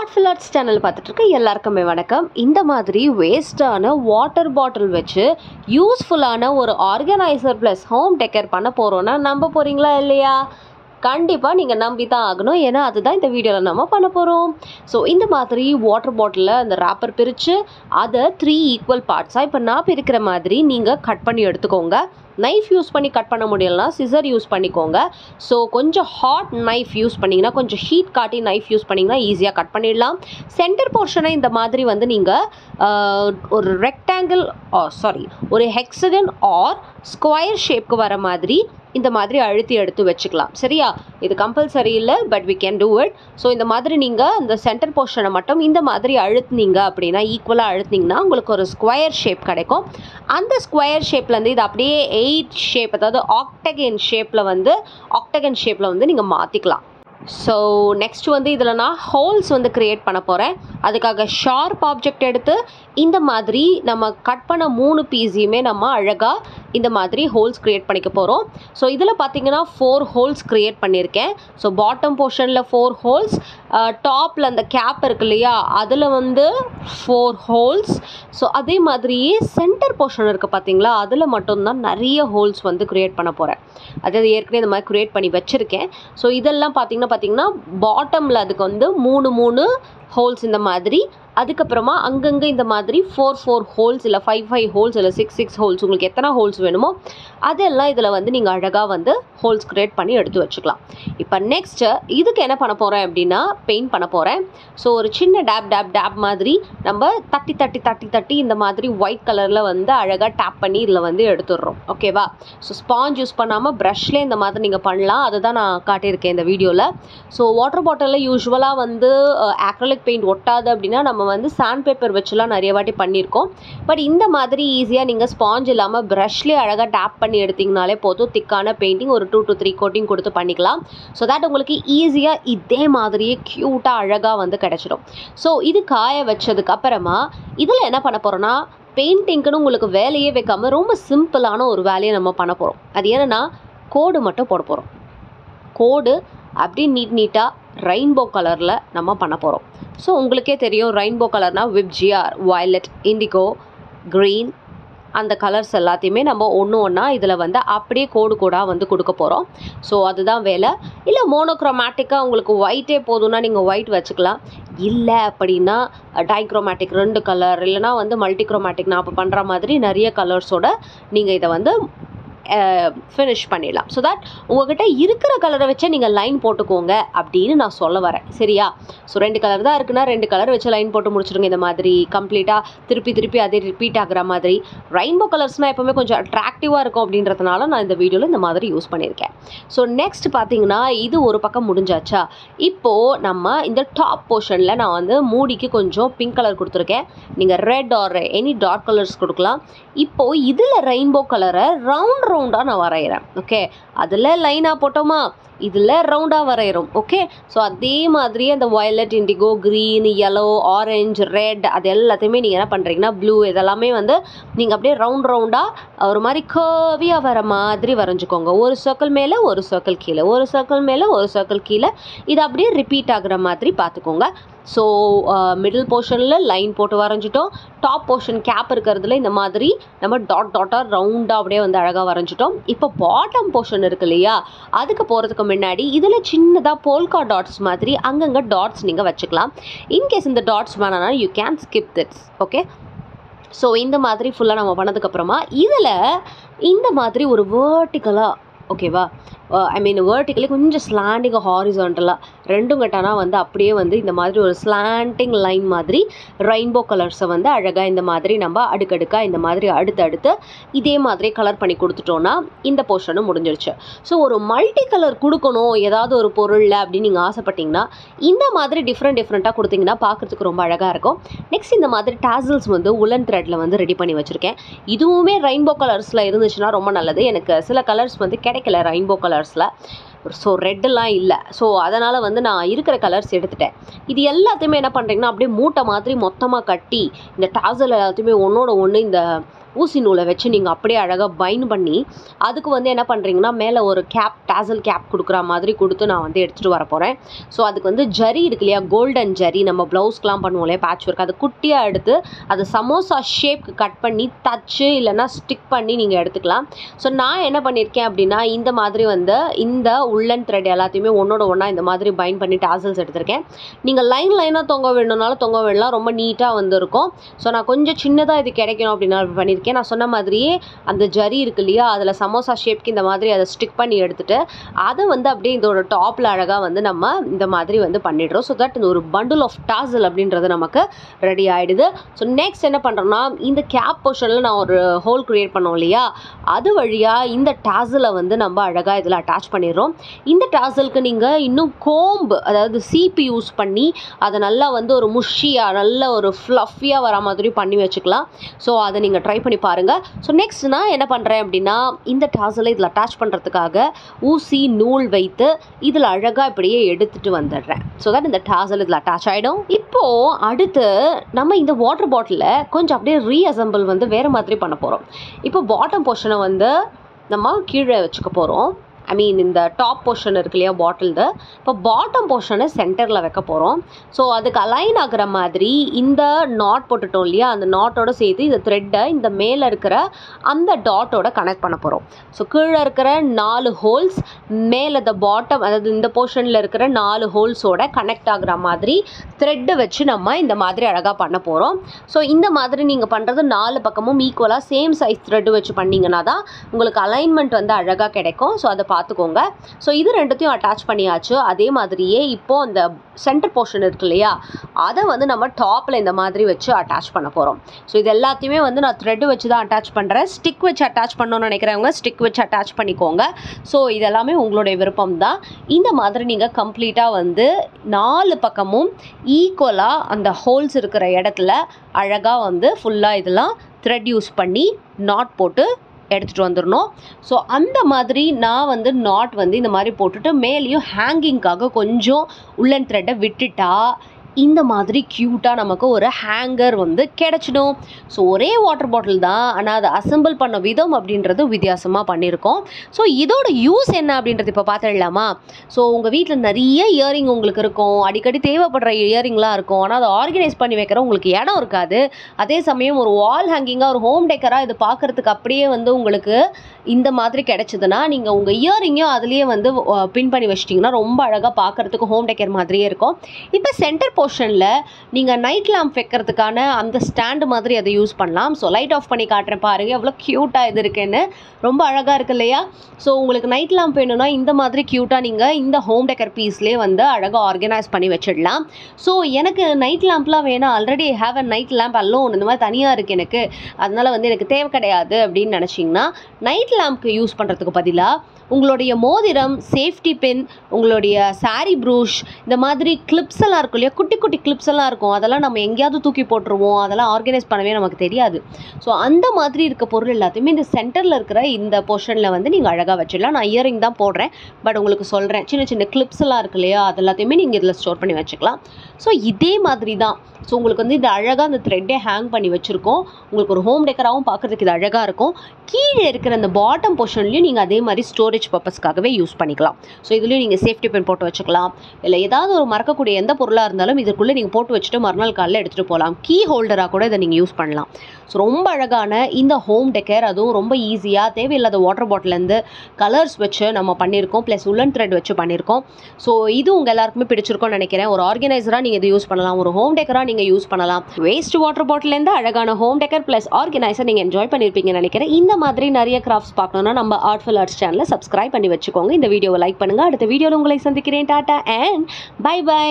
Art Fillets channel பார்த்துட்டு இருக்க எல்லாருக்குமே வணக்கம். இந்த மாதிரி வேஸ்டான வாட்டர் பாட்டில் வச்சு யூஸ்ஃபுல்லான ஒரு ஆர்கனைசர் ப்ளஸ் ஹோம் டெக்கர் பண்ண போகிறோன்னா நம்ப போகிறீங்களா இல்லையா? கண்டிப்பாக நீங்கள் நம்பி தான் ஆகணும். ஏன்னா அதுதான் இந்த வீடியோவில் நம்ம பண்ண போகிறோம். ஸோ இந்த மாதிரி வாட்டர் பாட்டிலில் அந்த ரேப்பர் பிரித்து அதை 3 ஈக்குவல் பார்ட்ஸாக இப்போ நான் பிரிக்கிற மாதிரி நீங்கள் கட் பண்ணி எடுத்துக்கோங்க. நைஃப் யூஸ் பண்ணி கட் பண்ண முடியலனா சிசர் யூஸ் பண்ணிக்கோங்க. ஸோ கொஞ்சம் ஹாட் நைஃப் யூஸ் பண்ணிங்கன்னா, கொஞ்சம் ஹீட் காட்டி நைஃப் யூஸ் பண்ணிங்கன்னா ஈஸியாக கட் பண்ணிடலாம். சென்டர் போர்ஷனை இந்த மாதிரி வந்து நீங்கள் ஒரு ரெக்டாங்கிள் ஒரு ஹெக்ஸகன் ஆர் ஸ்கொயர் ஷேப்க்கு வர மாதிரி இந்த மாதிரி அழுத்தி எடுத்து வச்சுக்கலாம். சரியா? இது கம்பல்சரி இல்லை, but we can do it. So இந்த மாதிரி நீங்கள் இந்த சென்டர் போர்ஷனை மட்டும் இந்த மாதிரி அழுத்தினீங்க அப்படின்னா, ஈக்குவலாக அழுத்தினீங்கன்னா உங்களுக்கு ஒரு ஸ்கொயர் ஷேப் கிடைக்கும். அந்த ஸ்கொயர் ஷேப்லேருந்து இது அப்படியே 8 ஷேப், அதாவது ஆக்டகன் ஷேப்பில் வந்து நீங்கள் மாற்றிக்கலாம். ஸோ நெக்ஸ்ட் வந்து இதில் நான் ஹோல்ஸ் வந்து க்ரியேட் பண்ண போகிறேன். அதுக்காக ஷார்ப் ஆப்ஜெக்ட் எடுத்து இந்த மாதிரி நம்ம கட் பண்ண 3 பீஸையுமே நம்ம அழகாக இந்த மாதிரி ஹோல்ஸ் க்ரியேட் பண்ணிக்க போகிறோம். ஸோ இதில் பார்த்தீங்கன்னா 4 ஹோல்ஸ் க்ரியேட் பண்ணியிருக்கேன். ஸோ பாட்டம் போர்ஷனில் 4 ஹோல்ஸ், டாப்பில் அந்த கேப் இருக்கு இல்லையா, அதில் வந்து 4 ஹோல்ஸ். ஸோ அதே மாதிரியே சென்டர் போர்ஷன் இருக்குது பார்த்தீங்களா, அதில் மட்டும்தான் நிறைய ஹோல்ஸ் வந்து க்ரியேட் பண்ண போகிறேன். அதாவது ஏற்கனவே இந்த மாதிரி க்ரியேட் பண்ணி வச்சுருக்கேன். ஸோ இதெல்லாம் பார்த்தீங்கன்னா பாட்டமில் அதுக்கு வந்து 3 ஹோல்ஸ் இந்த மாதிரி, அதுக்கப்புறமா அங்கங்கே இந்த மாதிரி 4 ஹோல்ஸ், இல்லை 5 ஹோல்ஸ், இல்லை 6 ஹோல்ஸ், உங்களுக்கு எத்தனை ஹோல்ஸ் வேணுமோ அதெல்லாம் இதில் வந்து நீங்கள் அழகாக வந்து ஹோல்ஸ் க்ரியேட் பண்ணி எடுத்து வச்சுக்கலாம். இப்போ நெக்ஸ்ட்டு இதுக்கு என்ன பண்ண போகிறேன் அப்படின்னா, பெயிண்ட் பண்ண போகிறேன். ஸோ ஒரு சின்ன டேப் மாதிரி நம்ம தட்டி இந்த மாதிரி ஒயிட் கலரில் வந்து அழகாக டேப் பண்ணி இதில் வந்து எடுத்துடுறோம். ஓகேவா? ஸோ ஸ்பாஞ்ச் யூஸ் பண்ணாமல் ப்ரஷ்லேயே இந்த மாதிரி நீங்கள் பண்ணலாம். அதுதான் நான் காட்டியிருக்கேன் இந்த வீடியோவில். ஸோ வாட்டர் பாட்டிலில் யூஸ்வலாக வந்து ஆக்ரிலிக் பெயிண்ட் ஒட்டாது அப்படின்னா நம்ம வந்து சாண்ட் பேப்பர் வச்சுலாம் நிறைய வாட்டி பண்ணியிருக்கோம். பட் இந்த மாதிரி ஈஸியாக நீங்கள் ஸ்பாஞ்ச் இல்லாமல் ப்ரஷ்லேயே அழகாக டேப் பண்ணி எடுத்திங்கனாலே போதும். திக்கான பெயிண்டிங் ஒரு 2 to 3 கோட்டிங் கொடுத்து பண்ணிக்கலாம். ஸோ தட் உங்களுக்கு ஈஸியாக இதே மாதிரியே க்யூட்டாக அழகாக வந்து கிடச்சிடும். ஸோ இது காய வச்சதுக்கு அப்புறமா இதில் என்ன பண்ண போகிறோன்னா, பெயிண்டிங்க்குன்னு உங்களுக்கு வேலையே வைக்காமல் ரொம்ப சிம்பிளான ஒரு வேலையை நம்ம பண்ண போகிறோம். அது என்னென்னா, கோடு மட்டும் போட போகிறோம். கோடு அப்படியே நீட்டாக ரெயின்போ கலரில் நம்ம பண்ண போகிறோம். ஸோ உங்களுக்கே தெரியும், ரெயின்போ கலர்னால் விப்ஜிஆர், வயலட், இண்டிகோ, க்ரீன், அந்த கலர்ஸ் எல்லாத்தையுமே நம்ம ஒன்றா இதில் வந்து அப்படியே கோடாக வந்து கொடுக்க போகிறோம். ஸோ அதுதான் வேலை. இல்லை மோனோக்ரோமேட்டிக்காக உங்களுக்கு ஒயிட்டே போதும்னா நீங்கள் ஒயிட் வச்சுக்கலாம். இல்லை அப்படின்னா டைக்ரோமேட்டிக் 2 கலர், இல்லைனா வந்து மல்டிக்ரோமேட்டிக் நான் இப்போ பண்ணுற மாதிரி நிறைய கலர்ஸோட நீங்கள் இதை வந்து ஃபினிஷ் பண்ணிடலாம். ஸோ தட் உங்கள்கிட்ட இருக்கிற கலரை வச்சே நீங்கள் லைன் போட்டுக்கோங்க அப்படின்னு நான் சொல்ல வரேன். சரியா? ஸோ 2 கலர் தான் இருக்குன்னா 2 கலர் வச்சு லைன் போட்டு முடிச்சிடுங்க. இந்த மாதிரி கம்ப்ளீட்டாக திருப்பி அதே ரிப்பீட் ஆகிற மாதிரி. ரெயின்போ கலர்ஸ்னால் எப்போவுமே கொஞ்சம் அட்ராக்டிவாக இருக்கும் அப்படின்றதுனால நான் இந்த வீடியோவில் இந்த மாதிரி யூஸ் பண்ணியிருக்கேன். ஸோ நெக்ஸ்ட் பார்த்தீங்கன்னா, இது ஒரு பக்கம் முடிஞ்சாச்சா. இப்போது நம்ம இந்த டாப் போர்ஷனில் நான் வந்து மூடிக்கு கொஞ்சம் பிங்க் கலர் கொடுத்துருக்கேன். நீங்கள் red or any dark colours கொடுக்கலாம். இப்போது இதில் ரெயின்போ கலரை ரவுண்டாக நான் வரைகிறேன். ஓகே, அதில் லைனாக போட்டோமா, இதில் ரவுண்டாக வரைகிறோம். ஓகே, ஸோ அதே மாதிரி அந்த violet, indigo, green, yellow, orange, red, அது எல்லாத்தையுமே நீங்கள் என்ன பண்ணுறீங்கன்னா, ப்ளூ, இதெல்லாமே வந்து நீங்கள் அப்படியே ரவுண்டாக ஒரு மாதிரி கர்வியாக வர மாதிரி வரைஞ்சிக்கோங்க. ஒரு சர்க்கிள் மேலே ஒரு சர்க்கிள் கீழே, ஒரு சர்க்கிள் மேலே ஒரு சர்க்கிள் கீழே, இது அப்படியே ரிப்பீட் ஆகுற மாதிரி பார்த்துக்கோங்க. ஸோ மிடில் போர்ஷனில் லைன் போட்டு வரைஞ்சிட்டோம். டாப் போர்ஷன் கேப் இருக்கிறதுல இந்த மாதிரி நம்ம டாட்டாக ரவுண்டாக அப்படியே வந்து அழகாக வரைஞ்சிட்டோம். இப்போ பாட்டம் போர்ஷன் இருக்கு இல்லையா, அதுக்கு போகிறதுக்கு முன்னாடி இதில் சின்னதாக போல்கா டாட்ஸ் மாதிரி அங்கங்கே டாட்ஸ் நீங்கள் வச்சுக்கலாம். இன்கேஸ் இந்த டாட்ஸ் வேணான்னா you can skip this. Okay, so இந்த மாதிரி ஃபுல்லாக நம்ம பண்ணதுக்கப்புறமா இதில் இந்த மாதிரி ஒரு வேர்ட்டிக்கலாக, ஓகேவா, வேர்ட்டிக்கலி கொஞ்சம் ஸ்லாண்டிங் ஹாரிசான்டலாக 2 கட்டானா வந்து அப்படியே வந்து இந்த மாதிரி ஒரு ஸ்லாண்டிங் லைன் மாதிரி ரெயின்போ கலர்ஸை வந்து அழகாக இந்த மாதிரி நம்ம அடுக்கடுக்காக இந்த மாதிரி அடுத்து இதே மாதிரி கலர் பண்ணி கொடுத்துட்டோன்னா இந்த போர்ஷனும் முடிஞ்சிருச்சு. ஸோ ஒரு மல்டி கலர் கொடுக்கணும் ஏதாவது ஒரு பொருளில் அப்படின்னு நீங்கள் ஆசைப்பட்டீங்கன்னா இந்த மாதிரி டிஃப்ரெண்ட்டாக கொடுத்தீங்கன்னா பார்க்குறதுக்கு ரொம்ப அழகாக இருக்கும். நெக்ஸ்ட் இந்த மாதிரி டாசல்ஸ் வந்து உலன் த்ரெட்டில் வந்து ரெடி பண்ணி வச்சுருக்கேன். இதுவுமே ரெயின்போ கலர்ஸில் இருந்துச்சுன்னா ரொம்ப நல்லது. எனக்கு சில கலர்ஸ் வந்து கிடைக்கல ரெயின்போ கலர்ஸில். ஸோ ரெட்டெல்லாம் இல்லை. ஸோ அதனால் வந்து நான் இருக்கிற கலர்ஸ் எடுத்துட்டேன். இது எல்லாத்தையுமே என்ன பண்ணுறீங்கன்னா, அப்படியே மூட்டை மாதிரி மொத்தமாக கட்டி இந்த டாசல் எல்லாத்தையுமே ஒன்றோட ஒன்று இந்த ஊசி நூலை வச்சு நீங்கள் அப்படியே அழகாக பைண்ட் பண்ணி அதுக்கு வந்து என்ன பண்ணுறீங்கன்னா மேலே ஒரு கேப் டாசல் கேப் கொடுக்குற மாதிரி கொடுத்து நான் வந்து எடுத்துகிட்டு வர போகிறேன். ஸோ அதுக்கு வந்து ஜரி இருக்கு இல்லையா, கோல்டன் ஜரி நம்ம ப்ளவுஸ்க்கெலாம் பண்ணுவோம் இல்லையா பேட்ச் ஒர்க், அது குட்டியாக எடுத்து அதை சமோசா ஷேப்க்கு கட் பண்ணி தச்சு இல்லைன்னா ஸ்டிக் பண்ணி நீங்கள் எடுத்துக்கலாம். ஸோ நான் என்ன பண்ணியிருக்கேன் அப்படின்னா இந்த மாதிரி வந்து இந்த உள்ளன் த்ரெட் எல்லாத்தையுமே ஒன்றோட ஒன்றா இந்த மாதிரி பைண்ட் பண்ணி டாசல்ஸ் எடுத்திருக்கேன். நீங்கள் லைனாக தொங்க வேணும்னாலும் தொங்க விடலாம், ரொம்ப நீட்டாக வந்து இருக்கும். ஸோ நான் கொஞ்சம் சின்னதாக இது கிடைக்கணும் அப்படின்னா பண்ணியிருக்கேன். நான் சொன்ன மாதிரியே அந்த ஜரி இருக்கு இல்லையா, அதில் சமோசா ஷேப்க்கு இந்த மாதிரி அதை ஸ்டிக் பண்ணி எடுத்துட்டு அதை வந்து அப்படியே இதோட டாப்பில் அழகாக வந்து நம்ம இந்த மாதிரி வந்து பண்ணிடுறோம். ஸோ தட் இந்த ஒரு பண்டில் ஆஃப் டாசல் அப்படின்றது நமக்கு ரெடி ஆகிடுது. ஸோ நெக்ஸ்ட் என்ன பண்ணுறோன்னா இந்த கேப் போர்ஷனில் நான் ஒரு ஹோல் க்ரியேட் பண்ணோம் இல்லையா, அது வழியாக இந்த டாசலை வந்து நம்ம அழகாக இதில் அட்டாச் பண்ணிடுறோம். இந்த டாசலுக்கு நீங்கள் இன்னும் கோம்பு அதாவது சீப்பு யூஸ் பண்ணி அதை நல்லா வந்து ஒரு முஷியாக நல்ல ஒரு ஃப்ளஃபியாக வர மாதிரி பண்ணி வச்சுக்கலாம். ஸோ அதை நீங்கள் ட்ரை பண்ணி பாருங்கள். ஸோ நெக்ஸ்ட் நான் என்ன பண்ணுறேன் அப்படின்னா இந்த டாசலை இதில் அட்டாச் பண்ணுறதுக்காக ஊசி நூல் வைத்து இதில் அழகாக இப்படியே எடுத்துகிட்டு வந்துடுறேன். ஸோ தட் இந்த டாசல் இதில் அட்டாச் ஆகிடும். இப்போது அடுத்து நம்ம இந்த வாட்டர் பாட்டிலில் கொஞ்சம் அப்படியே ரீஅசம்பிள் வந்து வேறு மாதிரி பண்ண போகிறோம். இப்போ பாட்டம் போர்ஷனை வந்து நம்ம கீழே வச்சுக்க போகிறோம். ஐ மீன் இந்த டாப் போர்ஷன் இருக்கு இல்லையா பாட்டில்து, இப்போ பாட்டம் போர்ஷனை சென்டரில் வைக்க போகிறோம். ஸோ அதுக்கு அலைன் ஆகிற மாதிரி இந்த நாட் போட்டுட்டோம் இல்லையா, அந்த நாட்டோட சேர்த்து இந்த த்ரெட்டை இந்த மேலே இருக்கிற அந்த டாட்டோட கனெக்ட் பண்ண போகிறோம். ஸோ கீழே இருக்கிற 4 ஹோல்ஸ் மேலே இந்த பாட்டம் அதாவது இந்த போர்ஷனில் இருக்கிற 4 ஹோல்ஸோட கனெக்ட் ஆகிற மாதிரி த்ரெட்டை வச்சு நம்ம இந்த மாதிரி அழகாக பண்ண போகிறோம். ஸோ இந்த மாதிரி நீங்கள் பண்ணுறது 4 பக்கமும் ஈக்குவலாக சேம் சைஸ் த்ரெட்டு வச்சு பண்ணிங்கன்னா தான் உங்களுக்கு அலைன்மெண்ட் வந்து அழகாக கிடைக்கும். ஸோ அதை பார்த்துக்கோங்க. ஸோ இது ரெண்டுத்தையும் அட்டாச் பண்ணியாச்சு. அதே மாதிரியே இப்போது அந்த சென்டர் போர்ஷன் இருக்கு இல்லையா, அதை வந்து நம்ம டாப்பில் இந்த மாதிரி வச்சு அட்டாச் பண்ண போகிறோம். ஸோ இது எல்லாத்தையுமே வந்து நான் த்ரெட்டு வச்சு தான் அட்டாச் பண்ணுறேன். ஸ்டிக் வச்சு அட்டாச் பண்ணணும்னு நினைக்கிறவங்க ஸ்டிக் வச்சு அட்டாச் பண்ணிக்கோங்க. ஸோ இதெல்லாமே உங்களுடைய விருப்பம் தான். இந்த மாதிரி நீங்கள் கம்ப்ளீட்டாக வந்து 4 பக்கமும் ஈக்குவலாக அந்த ஹோல்ஸ் இருக்கிற இடத்துல அழகாக வந்து ஃபுல்லாக இதெல்லாம் த்ரெட் யூஸ் பண்ணி நாட் போட்டு எடுத்துகிட்டு வந்துடணும். ஸோ அந்த மாதிரி நான் வந்து நாட் வந்து இந்த மாதிரி போட்டுட்டு மேலேயும் ஹேங்கிங்காக கொஞ்சம் உள்ளன் த்ரெட்டை விட்டுட்டா இந்த மாதிரி க்யூட்டாக நமக்கு ஒரு ஹேங்கர் வந்து கிடச்சிடும். ஸோ ஒரே வாட்டர் பாட்டில் தான், ஆனால் அதை அசம்பிள் பண்ண விதம் அப்படின்றது வித்தியாசமாக பண்ணியிருக்கோம். ஸோ இதோட யூஸ் என்ன அப்படின்றது இப்போ பார்த்துடலாமா. ஸோ உங்கள் வீட்டில் நிறைய இயரிங் உங்களுக்கு இருக்கும், அடிக்கடி தேவைப்படுற இயரிங்லாம் இருக்கும். ஆனால் அதை ஆர்கனைஸ் பண்ணி வைக்கிற உங்களுக்கு இடம் இருக்காது. அதே சமயம் ஒரு வால் ஹேங்கிங்காக ஒரு ஹோம் டெக்கராக இது பார்க்குறதுக்கு அப்படியே வந்து உங்களுக்கு இந்த மாதிரி கிடச்சிதுன்னா நீங்கள் உங்கள் இயரிங்கையும் அதுலேயே வந்து பின் பண்ணி வச்சிட்டிங்கன்னா ரொம்ப அழகாக பார்க்குறதுக்கு ஹோம் டெக்கர் மாதிரியே இருக்கும். இப்போ சென்டர் போர்ஷனில் நீங்கள் நைட் லேம்ப் வைக்கிறதுக்கான அந்த ஸ்டாண்டு மாதிரி அதை யூஸ் பண்ணலாம். ஸோ லைட் ஆஃப் பண்ணி காட்டுறேன் பாருங்கள் எவ்வளோ க்யூட்டாக இது இருக்குன்னு. ரொம்ப அழகாக இருக்கு இல்லையா. ஸோ உங்களுக்கு நைட் லேம்ப் வேணும்னா இந்த மாதிரி க்யூட்டாக நீங்கள் இந்த ஹோம் டெக்கர் பீஸ்லேயே வந்து அழகாக ஆர்கனைஸ் பண்ணி வச்சிடலாம். ஸோ எனக்கு நைட் லேம்ப்லாம் வேணாம், already have a night lamp alone, இந்த மாதிரி தனியாக இருக்குது எனக்கு, அதனால் வந்து எனக்கு தேவை கிடையாது அப்படின்னு நினச்சிங்கன்னா நைட் லேம்ப்க்கு யூஸ் பண்ணுறதுக்கு பதிலாக உங்களுடைய மோதிரம், சேஃப்டி பின், உங்களுடைய சாரி ப்ரூஷ், இந்த மாதிரி கிளிப்ஸ் எல்லாம் இருக்கும் இல்லையா, குட்டி குட்டி கிளிப்ஸ் எல்லாம் இருக்கும், அதெல்லாம் நம்ம எங்கேயாவது தூக்கி போட்டுருவோம், அதெல்லாம் ஆர்கனைஸ் பண்ணவே நமக்கு தெரியாது. ஸோ அந்த மாதிரி இருக்க பொருள் எல்லாத்தையுமே இந்த சென்டரில் இருக்கிற இந்த போர்ஷனில் வந்து நீங்கள் அழகாக வச்சிடலாம். நான் இயரிங் தான் போடுறேன், பட் உங்களுக்கு சொல்கிறேன் சின்ன சின்ன கிளிப்ஸ் எல்லாம் இருக்கு இல்லையா, அது எல்லாத்தையுமே நீங்கள் இதில் ஸ்டோர் பண்ணி வச்சுக்கலாம். ஸோ இதே மாதிரி தான். ஸோ உங்களுக்கு வந்து இது அழகாக அந்த த்ரெட்டே ஹேங் பண்ணி வச்சுருக்கோம். உங்களுக்கு ஒரு ஹோம் டெக்கராகவும் பார்க்குறதுக்கு இது அழகாக இருக்கும். கீழே இருக்கிற அந்த பாட்டம் போர்ஷன்லையும் நீங்கள் அதே மாதிரி ஸ்டோரேஜ் பர்பஸ்க்காகவே யூஸ் பண்ணிக்கலாம். ஸோ இதுலேயும் நீங்கள் சேஃப்டி பின் போட்டு வச்சுக்கலாம். இல்லை ஏதாவது ஒரு மறக்கக்கூடிய எந்த பொருளாக இருந்தாலும் இதுக்குள்ளே நீங்கள் போட்டு வச்சுட்டு மறுநாள் காலையில் எடுத்துகிட்டு போகலாம். கீ ஹோல்டராக கூட இதை நீங்கள் யூஸ் பண்ணலாம். ஸோ ரொம்ப அழகான இந்த ஹோம் டெக்கர், அதுவும் ரொம்ப ஈஸியாக தேவையில்லாத வாட்டர் பாட்டிலேருந்து கலர்ஸ் வச்சு நம்ம பண்ணியிருக்கோம், ப்ளஸ் உள்ளன் த்ரெட் வச்சு பண்ணியிருக்கோம். ஸோ இது உங்கள் எல்லாருக்குமே பிடிச்சிருக்கும்னு நினைக்கிறேன். ஒரு ஆர்கனைசராக நீங்கள் இதை யூஸ் பண்ணலாம், ஒரு ஹோம் டெக்கராக நீங்கள் யூஸ் பண்ணலாம். வேஸ்ட் வாட்டர் பாட்டிலேருந்து அழகான ஹோம் டெக்கர் ப்ளஸ் ஆர்கனைசர் நீங்கள் என்ஜாய் பண்ணியிருப்பீங்கன்னு நினைக்கிறேன். இந்த மாதிரி நிறைய கிராஃப்ட்ஸ் பார்க்கணுன்னா நம்ம ஆர்ட்ஃபுல் ஆர்ட்ஸ் சேனலை சப்ஸ்கிரைப் பண்ணி வச்சுக்கோங்க. இந்த வீடியோவை லைக் பண்ணுங்கள். அடுத்த வீடியோவில் உங்களை சந்திக்கிறேன். Tata and bye by.